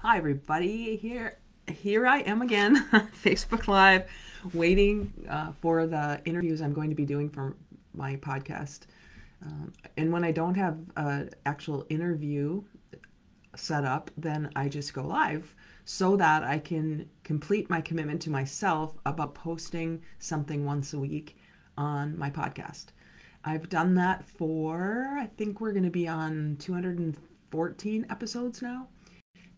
Hi everybody, here I am again, Facebook Live, waiting for the interviews I'm going to be doing for my podcast. And when I don't have an actual interview set up, then I just go live so that I can complete my commitment to myself about posting something once a week on my podcast. I've done that for, I think we're going to be on 214 episodes now.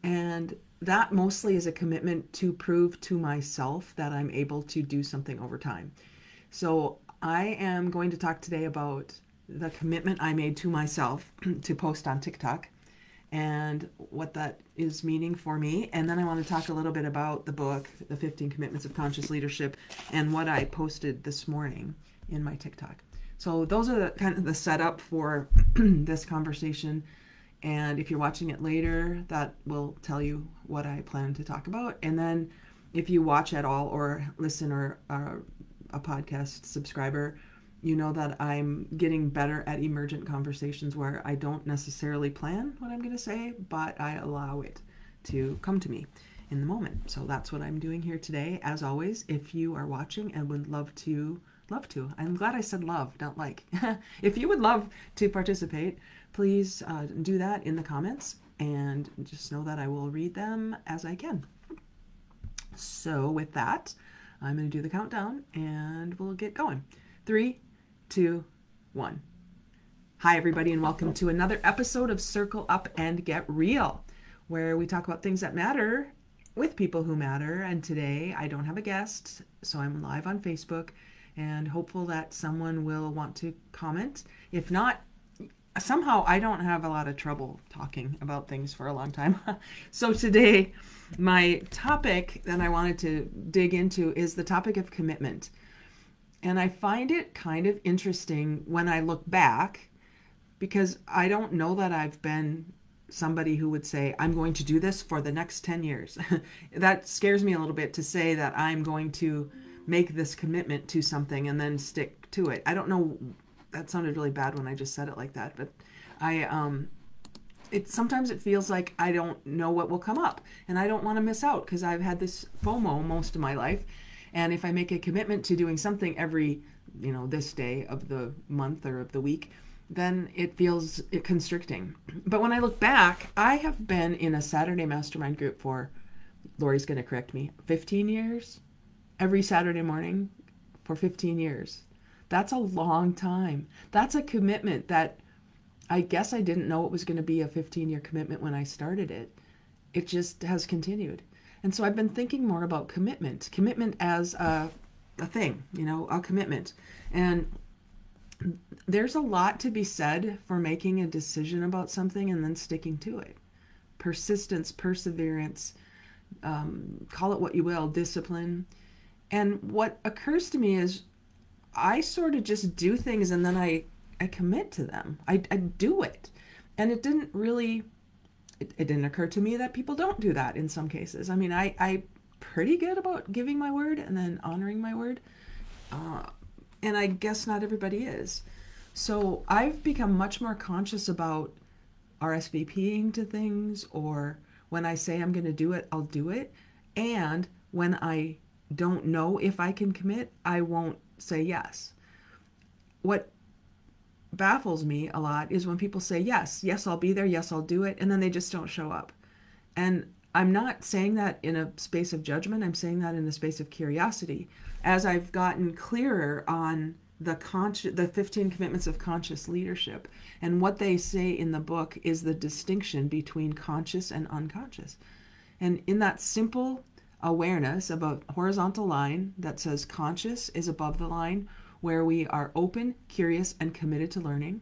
And that mostly is a commitment to prove to myself that I'm able to do something over time. So I am going to talk today about the commitment I made to myself to post on TikTok and what that is meaning for me. And then I want to talk a little bit about the book, The 15 Commitments of Conscious Leadership, and what I posted this morning in my TikTok. So those are kind of the setup for this conversation. And if you're watching it later, that will tell you what I plan to talk about. And then if you watch at all or listen or are a podcast subscriber, you know that I'm getting better at emergent conversations where I don't necessarily plan what I'm going to say, but I allow it to come to me in the moment. So that's what I'm doing here today. As always, if you are watching and would love to, I'm glad I said love, not like. If you would love to participate, please do that in the comments, and just know that I will read them as I can. So with that, I'm going to do the countdown and we'll get going. 3, 2, 1. Hi everybody, and welcome to another episode of Circle Up and Get Real, where we talk about things that matter with people who matter. And today I don't have a guest, so I'm live on Facebook and hopeful that someone will want to comment. If not, somehow I don't have a lot of trouble talking about things for a long time. So today, my topic that I wanted to dig into is the topic of commitment. And I find it kind of interesting when I look back, because I don't know that I've been somebody who would say, I'm going to do this for the next 10 years. That scares me a little bit, to say that I'm going to make this commitment to something and then stick to it. I don't know. That sounded really bad when I just said it like that, but sometimes it feels like I don't know what will come up, and I don't want to miss out, because I've had this FOMO most of my life. And if I make a commitment to doing something every, this day of the month or of the week, then it feels constricting. But when I look back, I have been in a Saturday mastermind group for, Lori's going to correct me, 15 years, every Saturday morning for 15 years. That's a long time. That's a commitment that I guess I didn't know it was going to be a 15-year commitment when I started it. It just has continued. And so I've been thinking more about commitment as a thing, a commitment. And there's a lot to be said for making a decision about something and then sticking to it. Persistence, perseverance, call it what you will, discipline. And what occurs to me is, I sort of just do things and then I commit to them. I do it. And it didn't really, it didn't occur to me that people don't do that in some cases. I mean, I'm pretty good about giving my word and then honoring my word. And I guess not everybody is. So I've become much more conscious about RSVPing to things, or when I say I'm going to do it, I'll do it. And when I don't know if I can commit, I won't say yes. What baffles me a lot is when people say yes, I'll be there, yes, I'll do it, and then they just don't show up. And I'm not saying that in a space of judgment. I'm saying that in a space of curiosity. As I've gotten clearer on the 15 Commitments of Conscious Leadership, and what they say in the book is the distinction between conscious and unconscious. And in that simple awareness of a horizontal line that says conscious is above the line, where we are open, curious, and committed to learning,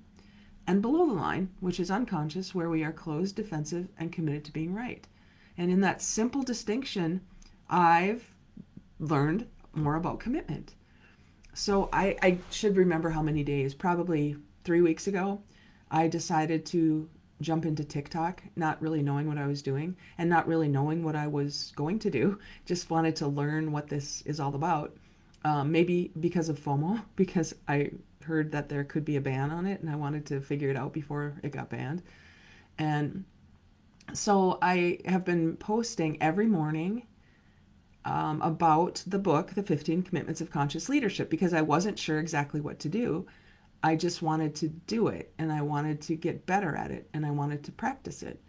and below the line, which is unconscious, where we are closed, defensive, and committed to being right. And in that simple distinction, I've learned more about commitment. So I should remember how many days, probably 3 weeks ago, I decided to jump into TikTok, not really knowing what I was doing and not really knowing what I was going to do. Just wanted to learn what this is all about. Maybe because of FOMO, because I heard that there could be a ban on it and I wanted to figure it out before it got banned. And So I have been posting every morning about the book, The 15 Commitments of Conscious Leadership, because I wasn't sure exactly what to do. I just wanted to do it, and I wanted to get better at it, and I wanted to practice it.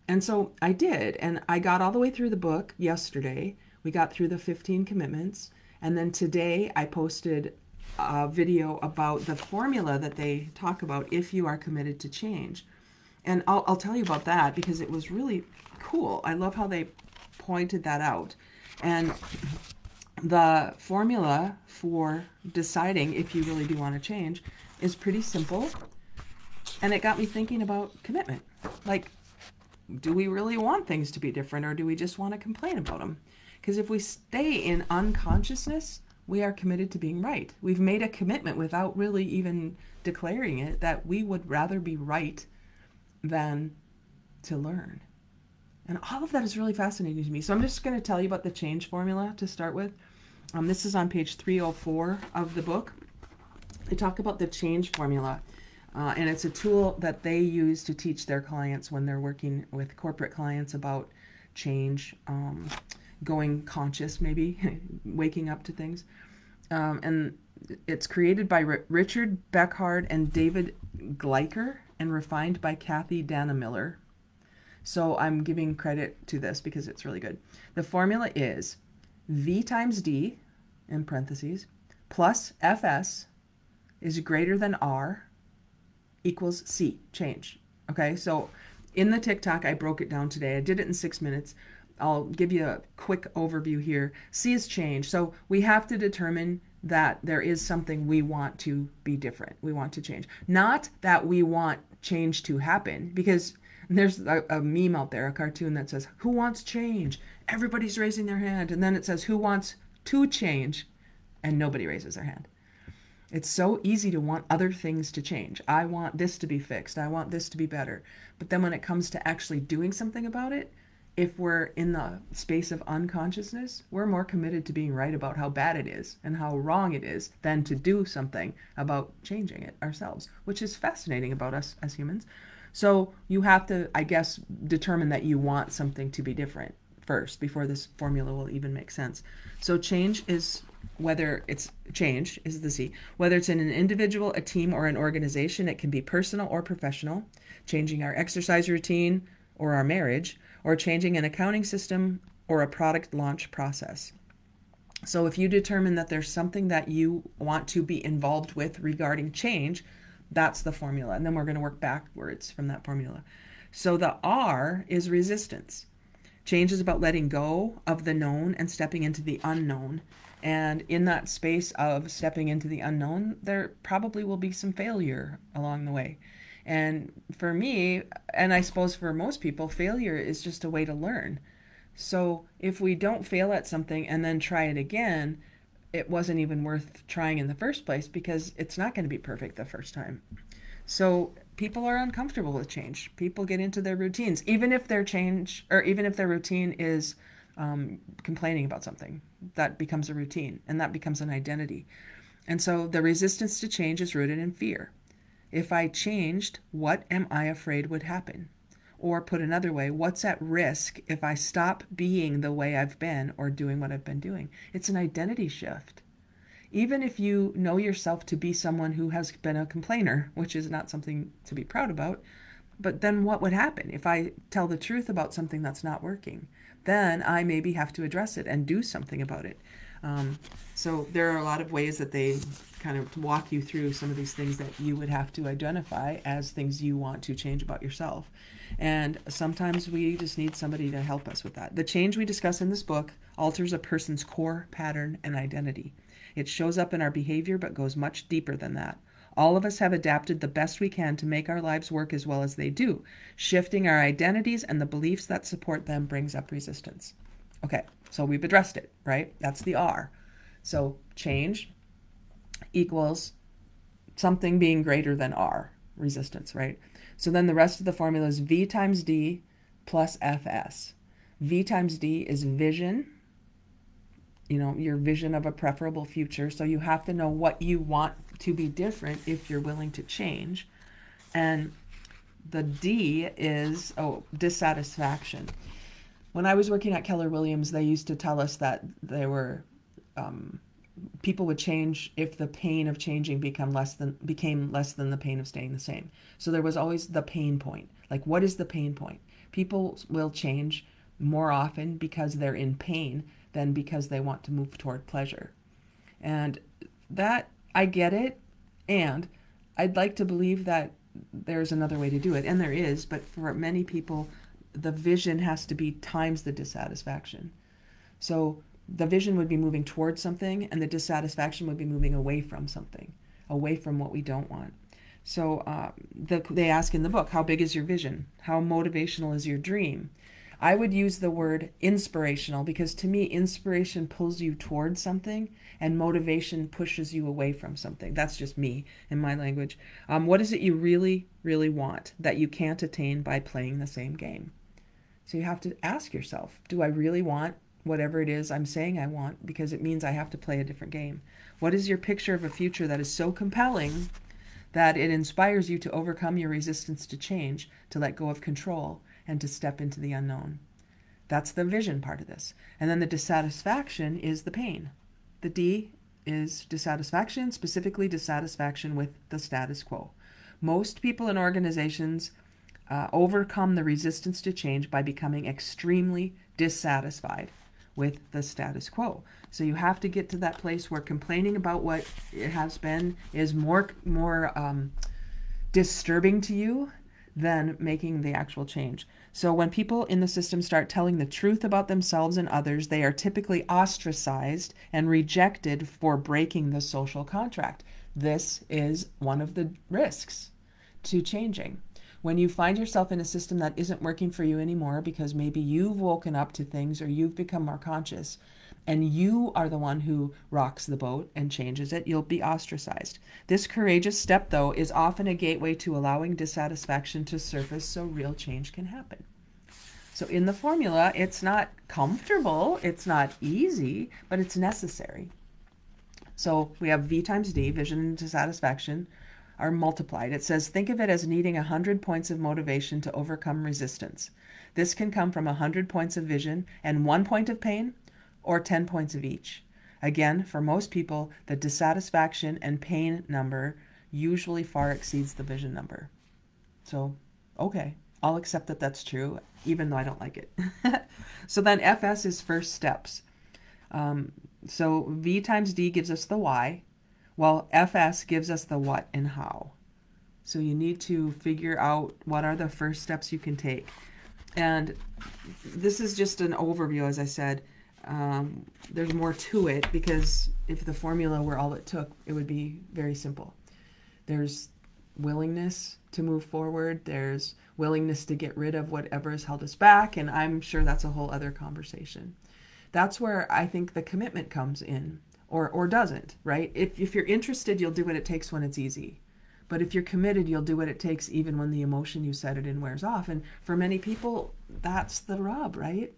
And so I did, and I got all the way through the book yesterday. We got through the 15 commitments, and then today I posted a video about the formula that they talk about if you are committed to change. And I'll tell you about that because it was really cool. I love how they pointed that out. And the formula for deciding if you really do want to change is pretty simple. And it got me thinking about commitment. Like, do we really want things to be different, or do we just want to complain about them? Because if we stay in unconsciousness, we are committed to being right. We've made a commitment without really even declaring it that we would rather be right than to learn. And all of that is really fascinating to me. So I'm just going to tell you about the change formula to start with. This is on page 304 of the book. They talk about the change formula. And it's a tool that they use to teach their clients when they're working with corporate clients about change, going conscious, maybe, waking up to things. And it's created by Richard Beckhard and David Gleicher and refined by Kathy Dana Miller. So I'm giving credit to this because it's really good. The formula is V times D, in parentheses, plus FS is greater than R equals C, change. Okay, so in the TikTok, I broke it down today. I did it in 6 minutes. I'll give you a quick overview here. C is change. So we have to determine that there is something we want to be different. We want to change. Not that we want change to happen, because there's a meme out there, a cartoon that says, who wants change? Everybody's raising their hand. And then it says, who wants to change? And nobody raises their hand. It's so easy to want other things to change. I want this to be fixed. I want this to be better. But then when it comes to actually doing something about it, if we're in the space of unconsciousness, we're more committed to being right about how bad it is and how wrong it is than to do something about changing it ourselves, which is fascinating about us as humans. So you have to, I guess, determine that you want something to be different first before this formula will even make sense. So change is, whether it's change is the C, whether it's in an individual, a team, or an organization. It can be personal or professional, changing our exercise routine or our marriage, or changing an accounting system or a product launch process. So if you determine that there's something that you want to be involved with regarding change, that's the formula. And then we're going to work backwards from that formula. So the R is resistance. Change is about letting go of the known and stepping into the unknown. And in that space of stepping into the unknown, there probably will be some failure along the way. And for me, and I suppose for most people, failure is just a way to learn. So if we don't fail at something and then try it again, it wasn't even worth trying in the first place, because it's not going to be perfect the first time. So people are uncomfortable with change. People get into their routines, even if their change, or even if their routine is complaining about something. That becomes a routine, and that becomes an identity. And so the resistance to change is rooted in fear. If I changed, what am I afraid would happen? Or put another way, what's at risk if I stop being the way I've been or doing what I've been doing? It's an identity shift. Even if you know yourself to be someone who has been a complainer, which is not something to be proud about, but then what would happen if I tell the truth about something that's not working? Then I maybe have to address it and do something about it. So there are a lot of ways that they kind of walk you through some of these things that you would have to identify as things you want to change about yourself. And sometimes we just need somebody to help us with that. The change we discuss in this book alters a person's core pattern and identity. It shows up in our behavior, but goes much deeper than that. All of us have adapted the best we can to make our lives work as well as they do. Shifting our identities and the beliefs that support them brings up resistance. Okay, so we've addressed it, right? That's the R. So change equals something being greater than R, resistance, right? So then the rest of the formula is V times D plus FS. V times D is vision, your vision of a preferable future. So you have to know what you want to be different if you're willing to change. And The D is, dissatisfaction. When I was working at Keller Williams, they used to tell us that there were people would change if the pain of changing became less than the pain of staying the same. So there was always the pain point. Like, what is the pain point? People will change more often because they're in pain than because they want to move toward pleasure. And that, I get it, and I'd like to believe that there's another way to do it, and there is, but for many people, the vision has to be times the dissatisfaction. So the vision would be moving towards something, and the dissatisfaction would be moving away from something, away from what we don't want. So they ask in the book, how big is your vision? How motivational is your dream? I would use the word inspirational, because to me, inspiration pulls you towards something and motivation pushes you away from something. That's just me in my language. What is it you really, really want that you can't attain by playing the same game? So you have to ask yourself, do I really want whatever it is I'm saying I want? Because it means I have to play a different game. What is your picture of a future that is so compelling that it inspires you to overcome your resistance to change, to let go of control, and to step into the unknown? That's the vision part of this. And then the dissatisfaction is the pain. The D is dissatisfaction, specifically dissatisfaction with the status quo. Most people in organizations overcome the resistance to change by becoming extremely dissatisfied with the status quo. So you have to get to that place where complaining about what it has been is more disturbing to you than making the actual change. So when people in the system start telling the truth about themselves and others, they are typically ostracized and rejected for breaking the social contract. This is one of the risks to changing. When you find yourself in a system that isn't working for you anymore because maybe you've woken up to things or you've become more conscious and you are the one who rocks the boat and changes it, you'll be ostracized. This courageous step, though, is often a gateway to allowing dissatisfaction to surface so real change can happen. So in the formula, it's not comfortable, it's not easy, but it's necessary. So we have V times D, vision and dissatisfaction, are multiplied. It says, think of it as needing 100 points of motivation to overcome resistance. This can come from 100 points of vision and 1 point of pain, or 10 points of each. Again, for most people, the dissatisfaction and pain number usually far exceeds the vision number. So, okay, I'll accept that that's true, even though I don't like it. So then FS is first steps. So V times D gives us the why, while FS gives us the what and how. So you need to figure out what are the first steps you can take. And this is just an overview, as I said. There's more to it, because if the formula were all it took, it would be very simple. There's willingness to move forward. There's willingness to get rid of whatever has held us back. And I'm sure that's a whole other conversation. That's where I think the commitment comes in, or doesn't, right? If you're interested, you'll do what it takes when it's easy. But if you're committed, you'll do what it takes even when the emotion you set it in wears off. And for many people, that's the rub, right?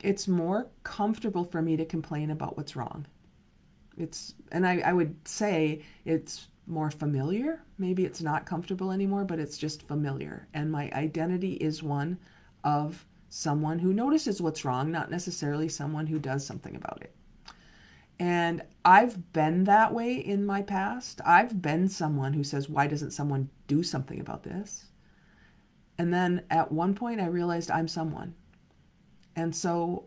It's more comfortable for me to complain about what's wrong. And I would say it's more familiar. Maybe it's not comfortable anymore, but it's just familiar. And my identity is one of someone who notices what's wrong, not necessarily someone who does something about it. And I've been that way in my past. I've been someone who says, why doesn't someone do something about this? And then at one point I realized I'm someone. And so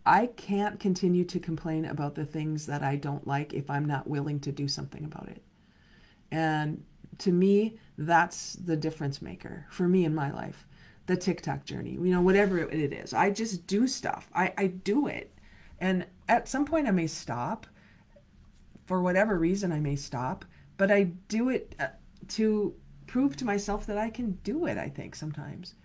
I can't continue to complain about the things that I don't like if I'm not willing to do something about it. And to me, that's the difference maker for me in my life. The TikTok journey, whatever it is. I just do stuff. I do it. And at some point I may stop. For whatever reason I may stop. But I do it to prove to myself that I can do it, I think, sometimes.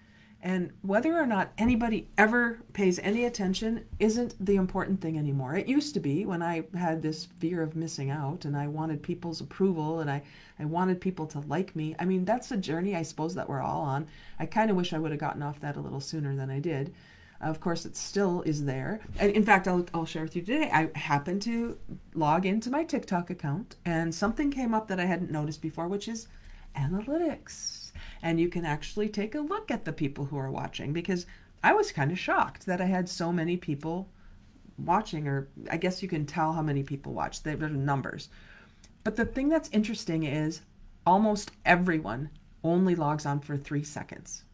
And whether or not anybody ever pays any attention isn't the important thing anymore. It used to be, when I had this fear of missing out and I wanted people's approval and I wanted people to like me. I mean, that's a journey I suppose that we're all on. I kind of wish I would have gotten off that a little sooner than I did. Of course, it still is there. And in fact, I'll share with you today, I happened to log into my TikTok account and something came up that I hadn't noticed before, which is analytics. and you can actually take a look at the people who are watching, because I was kind of shocked that I had so many people watching, or I guess you can tell how many people watch. There are numbers. But the thing that's interesting is almost everyone only logs on for 3 seconds.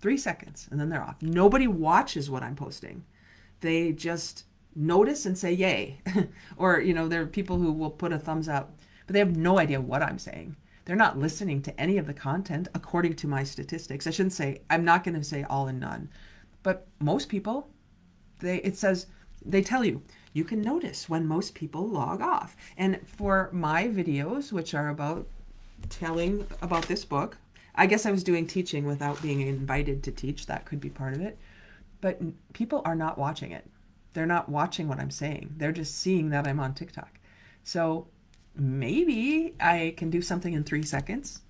3 seconds, and then they're off. Nobody watches what I'm posting. They just notice and say yay. Or, there are people who will put a thumbs up, but they have no idea what I'm saying. They're not listening to any of the content according to my statistics. I'm not going to say all and none, but most people, they tell you, you can notice when most people log off. And for my videos, which are about telling about this book, I guess I was doing teaching without being invited to teach. That could be part of it. But people are not watching it. They're not watching what I'm saying. They're just seeing that I'm on TikTok. So maybe I can do something in 3 seconds,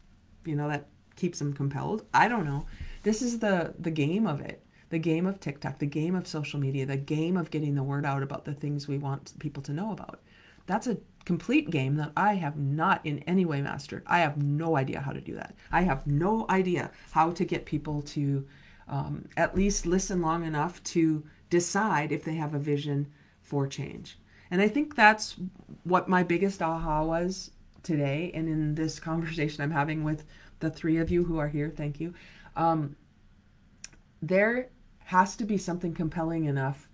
that keeps them compelled. I don't know. This is the game of it. The game of TikTok, the game of social media, the game of getting the word out about the things we want people to know about. That's a complete game that I have not in any way mastered. I have no idea how to do that. I have no idea how to get people to at least listen long enough to decide if they have a vision for change. And I think that's what my biggest aha was today, and in this conversation I'm having with the 3 of you who are here, thank you. There has to be something compelling enough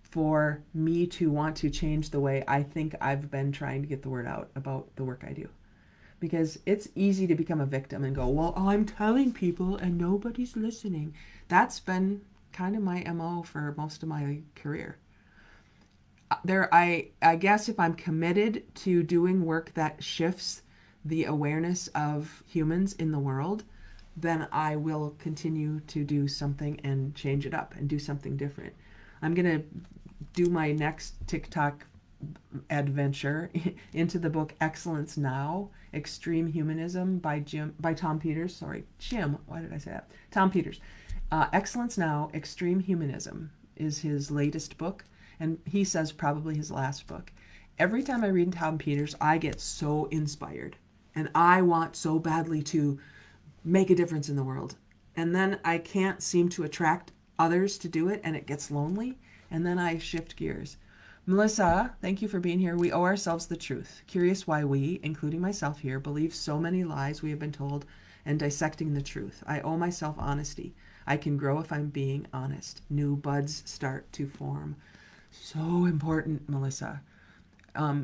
for me to want to change the way I think I've been trying to get the word out about the work I do. Because it's easy to become a victim and go, well, I'm telling people and nobody's listening. That's been kind of my MO for most of my career. I guess if I'm committed to doing work that shifts the awareness of humans in the world, then I will continue to do something and change it up and do something different. I'm going to do my next TikTok adventure into the book Excellence Now, Extreme Humanism by Tom Peters. Sorry, Jim. Why did I say that? Tom Peters. Excellence Now, Extreme Humanism is his latest book, and he says probably his last book. Every time I read Tom Peters, I get so inspired, and I want so badly to make a difference in the world. And then I can't seem to attract others to do it, and it gets lonely, and then I shift gears. Melissa, thank you for being here. We owe ourselves the truth. Curious why we, including myself here, believe so many lies we have been told, and dissecting the truth. I owe myself honesty. I can grow if I'm being honest. New buds start to form. So important, Melissa.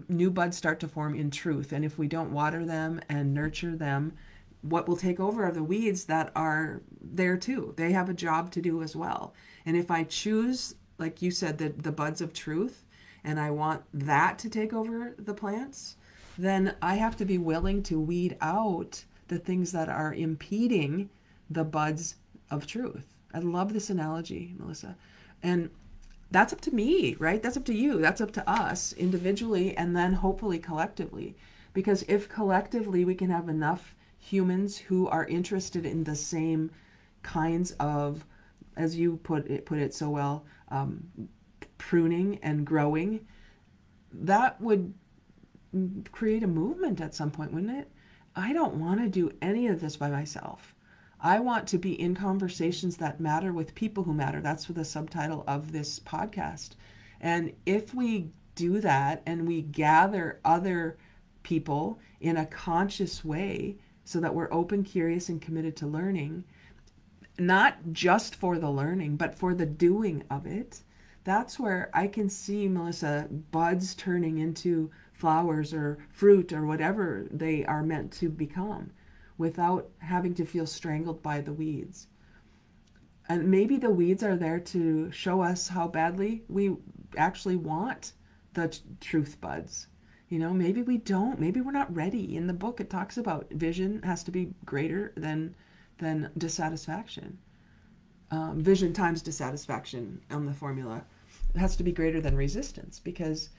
New buds start to form in truth, and if we don't water them and nurture them, what will take over are the weeds that are there too. They have a job to do as well. And if I choose, like you said, the buds of truth, and I want that to take over the plants, then I have to be willing to weed out the things that are impeding the buds of truth. I love this analogy, Melissa. And that's up to me, right? That's up to you. That's up to us individually, and then hopefully collectively. Because if collectively we can have enough humans who are interested in the same kinds of, as you put it so well, pruning and growing, that would create a movement at some point, wouldn't it? I don't want to do any of this by myself. I want to be in conversations that matter with people who matter. That's the subtitle of this podcast. And if we do that and we gather other people in a conscious way, so that we're open, curious, and committed to learning, not just for the learning, but for the doing of it, that's where I can see, Melissa, buds turning into flowers or fruit or whatever they are meant to become without having to feel strangled by the weeds. And maybe the weeds are there to show us how badly we actually want the truth buds. Maybe we don't. Maybe we're not ready. In the book, it talks about vision has to be greater than dissatisfaction. Vision times dissatisfaction on the formula. It has to be greater than resistance, because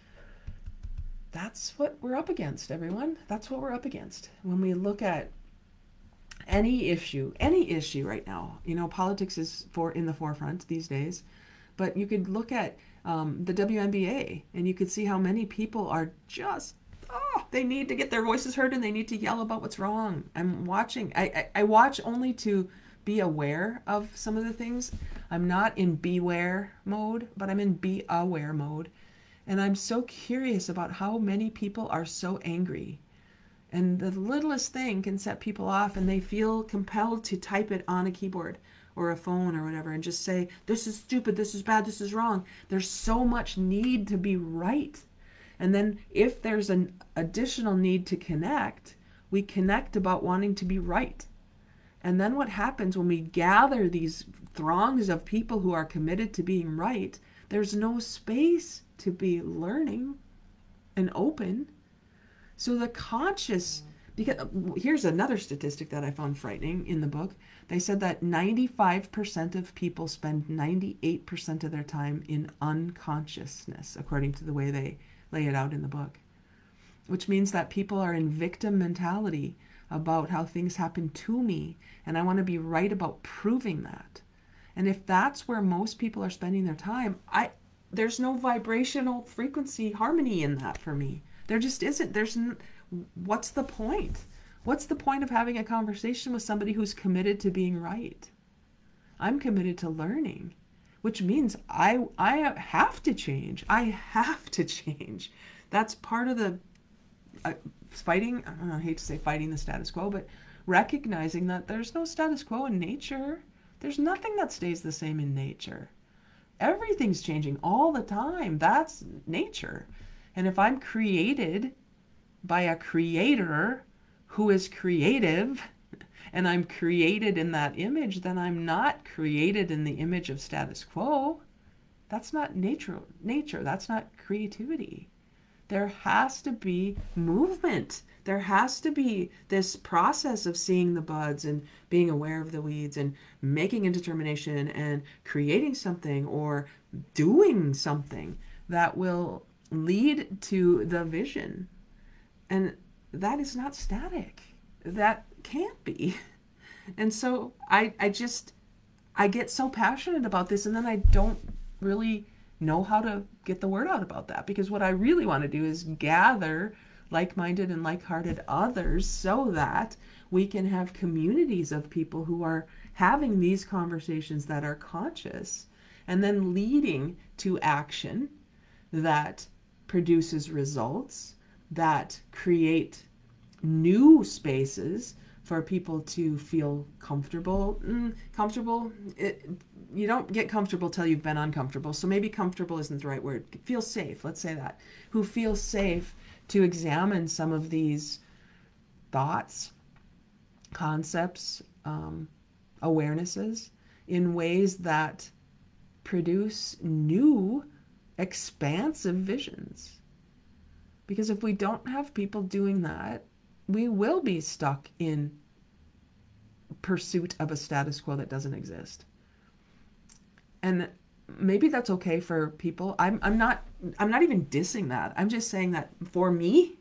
that's what we're up against, everyone. That's what we're up against. When we look at any issue right now, politics is in the forefront these days, but you could look at the WNBA, and you could see how many people are just They need to get their voices heard and they need to yell about what's wrong. I'm watching. I watch only to be aware of some of the things. I'm not in beware mode, but I'm in be aware mode. And I'm so curious about how many people are so angry. And the littlest thing can set people off, and they feel compelled to type it on a keyboard or a phone or whatever and just say, this is stupid, this is bad, this is wrong. There's so much need to be right. And then if there's an additional need to connect, we connect about wanting to be right. And then what happens when we gather these throngs of people who are committed to being right, there's no space to be learning and open. So the conscious, because here's another statistic that I found frightening in the book. They said that 95% of people spend 98% of their time in unconsciousness, according to the way they lay it out in the book, which means that people are in victim mentality about how things happen to me, and I want to be right about proving that. And if that's where most people are spending their time, there's no vibrational frequency harmony in that for me. There just isn't. What's the point? What's the point of having a conversation with somebody who's committed to being right? I'm committed to learning, which means I have to change. I have to change. That's part of the fighting. I hate to say fighting the status quo, but recognizing that there's no status quo in nature. There's nothing that stays the same in nature. Everything's changing all the time. That's nature. And if I'm created by a creator who is creative, and I'm created in that image, then I'm not created in the image of status quo. That's not nature. That's not creativity. There has to be movement. There has to be this process of seeing the buds and being aware of the weeds and making a determination and creating something or doing something that will lead to the vision. And that is not static. That can't be. And so I get so passionate about this, and then I don't really know how to get the word out about that, because what I really want to do is gather like-minded and like-hearted others so that we can have communities of people who are having these conversations that are conscious and then leading to action that produces results, that create new spaces for people to feel comfortable. You don't get comfortable till you've been uncomfortable. So maybe comfortable isn't the right word. Feel safe, let's say that. Who feel safe to examine some of these thoughts, concepts, awarenesses in ways that produce new, expansive visions. Because if we don't have people doing that, we will be stuck in pursuit of a status quo that doesn't exist. And maybe that's okay for people. I'm not even dissing that. I'm just saying that for me,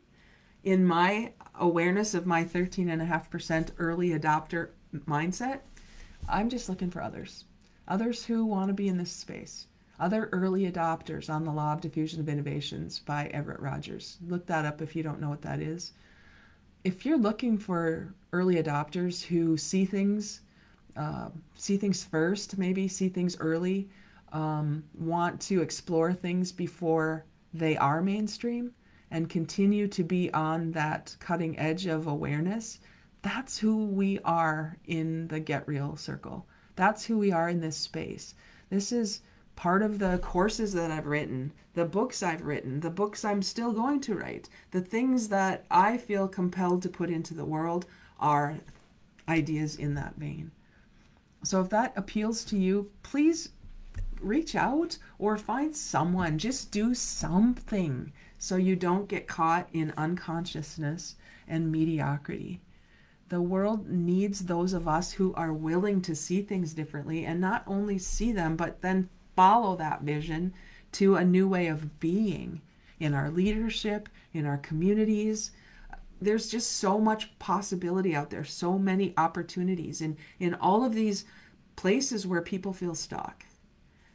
in my awareness of my 13.5% early adopter mindset, I'm just looking for others who want to be in this space. Other early adopters on the Law of Diffusion of Innovations by Everett Rogers. Look that up if you don't know what that is. If you're looking for early adopters who see things first, maybe see things early, want to explore things before they are mainstream, and continue to be on that cutting edge of awareness, that's who we are in the Get Real circle. That's who we are in this space. This is part of the courses that I've written, the books I've written, the books I'm still going to write. The things that I feel compelled to put into the world are ideas in that vein. So if that appeals to you, please reach out or find someone. Just do something so you don't get caught in unconsciousness and mediocrity. The world needs those of us who are willing to see things differently, and not only see them, but then follow that vision to a new way of being in our leadership, in our communities. There's just so much possibility out there, so many opportunities in all of these places where people feel stuck.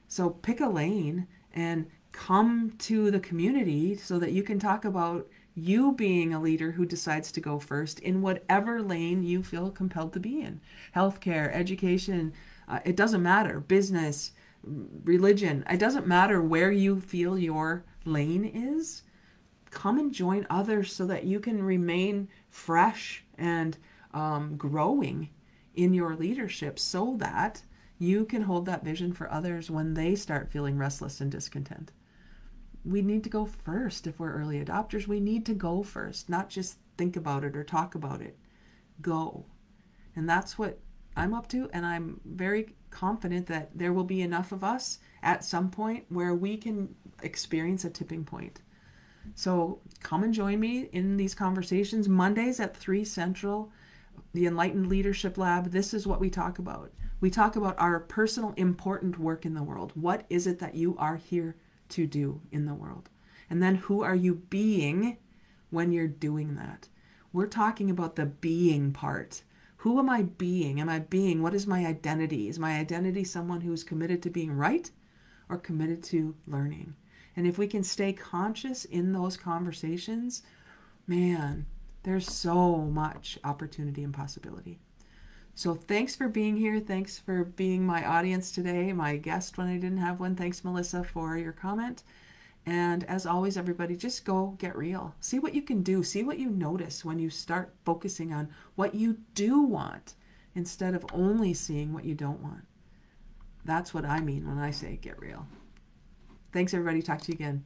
So pick a lane and come to the community so that you can talk about You being a leader who decides to go first in whatever lane you feel compelled to be in. Healthcare, education, it doesn't matter. Business, religion, it doesn't matter where you feel your lane is. Come and join others so that you can remain fresh and growing in your leadership, so that you can hold that vision for others when they start feeling restless and discontent. We need to go first. If we're early adopters, we need to go first, not just think about it or talk about it. Go. And that's what I'm up to, and I'm very confident that there will be enough of us at some point where we can experience a tipping point. So come and join me in these conversations Mondays at 3 Central, the Enlightened Leadership Lab. This is what we talk about. We talk about our personal important work in the world. What is it that you are here to do in the world? And then who are you being when you're doing that? We're talking about the being part. Who am I being? Am I being? What is my identity? Is my identity someone who's committed to being right or committed to learning? And if we can stay conscious in those conversations, man, there's so much opportunity and possibility. So thanks for being here. Thanks for being my audience today, my guest when I didn't have one. Thanks, Melissa, for your comment. And as always, everybody, just go get real. See what you can do. See what you notice when you start focusing on what you do want instead of only seeing what you don't want. That's what I mean when I say get real. Thanks, everybody. Talk to you again.